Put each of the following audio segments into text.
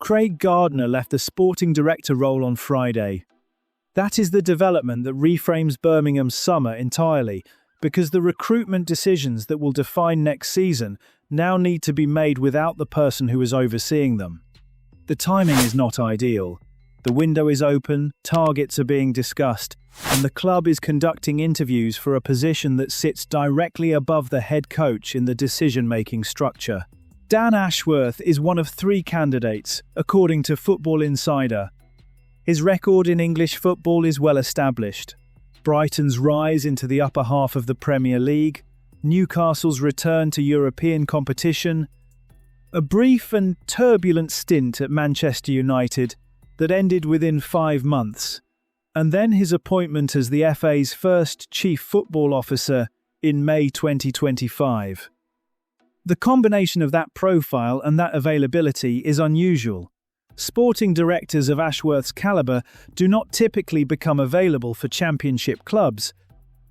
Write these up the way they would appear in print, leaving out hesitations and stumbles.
Craig Gardner left the sporting director role on Friday. That is the development that reframes Birmingham's summer entirely, because the recruitment decisions that will define next season now need to be made without the person who is overseeing them. The timing is not ideal. The window is open, targets are being discussed, and the club is conducting interviews for a position that sits directly above the head coach in the decision-making structure. Dan Ashworth is one of 3 candidates, according to Football Insider. His record in English football is well established. Brighton's rise into the upper half of the Premier League, Newcastle's return to European competition, a brief and turbulent stint at Manchester United that ended within 5 months, and then his appointment as the FA's first chief football officer in May 2025. The combination of that profile and that availability is unusual. Sporting directors of Ashworth's calibre do not typically become available for championship clubs,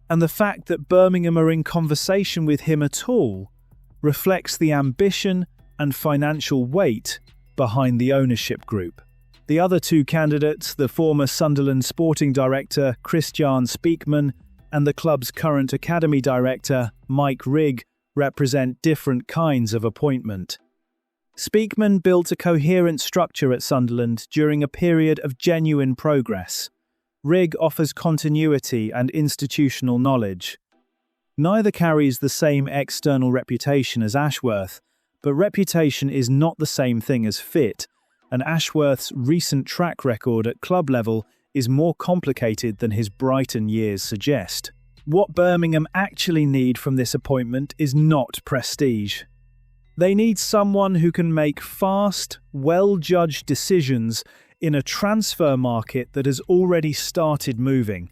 and the fact that Birmingham are in conversation with him at all reflects the ambition and financial weight behind the ownership group. The other 2 candidates, the former Sunderland sporting director Christian Speakman and the club's current academy director Mike Rigg, represent different kinds of appointment. Speakman built a coherent structure at Sunderland during a period of genuine progress. Rigg offers continuity and institutional knowledge. Neither carries the same external reputation as Ashworth, but reputation is not the same thing as fit, and Ashworth's recent track record at club level is more complicated than his Brighton years suggest. What Birmingham actually need from this appointment is not prestige. They need someone who can make fast, well-judged decisions in a transfer market that has already started moving,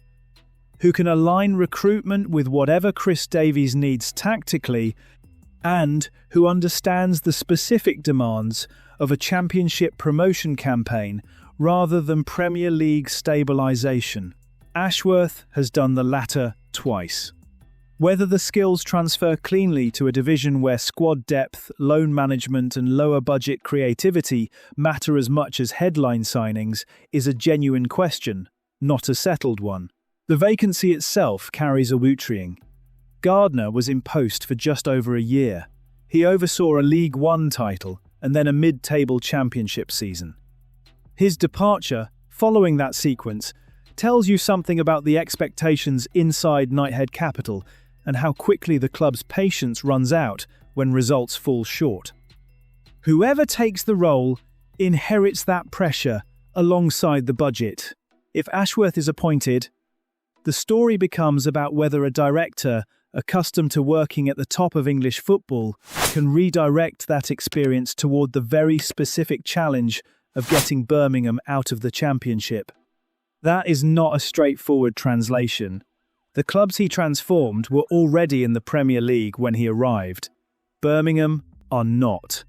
who can align recruitment with whatever Chris Davies needs tactically, and who understands the specific demands of a championship promotion campaign rather than Premier League stabilisation. Ashworth has done the latter twice. Whether the skills transfer cleanly to a division where squad depth, loan management and lower budget creativity matter as much as headline signings is a genuine question, not a settled one. The vacancy itself carries a wutrying. Gardner was in post for just over a year. He oversaw a League One title and then a mid-table championship season. His departure, following that sequence, tells you something about the expectations inside Knighthead Capital and how quickly the club's patience runs out when results fall short. Whoever takes the role inherits that pressure alongside the budget. If Ashworth is appointed, the story becomes about whether a director accustomed to working at the top of English football can redirect that experience toward the very specific challenge of getting Birmingham out of the Championship. That is not a straightforward translation. The clubs he transformed were already in the Premier League when he arrived. Birmingham are not.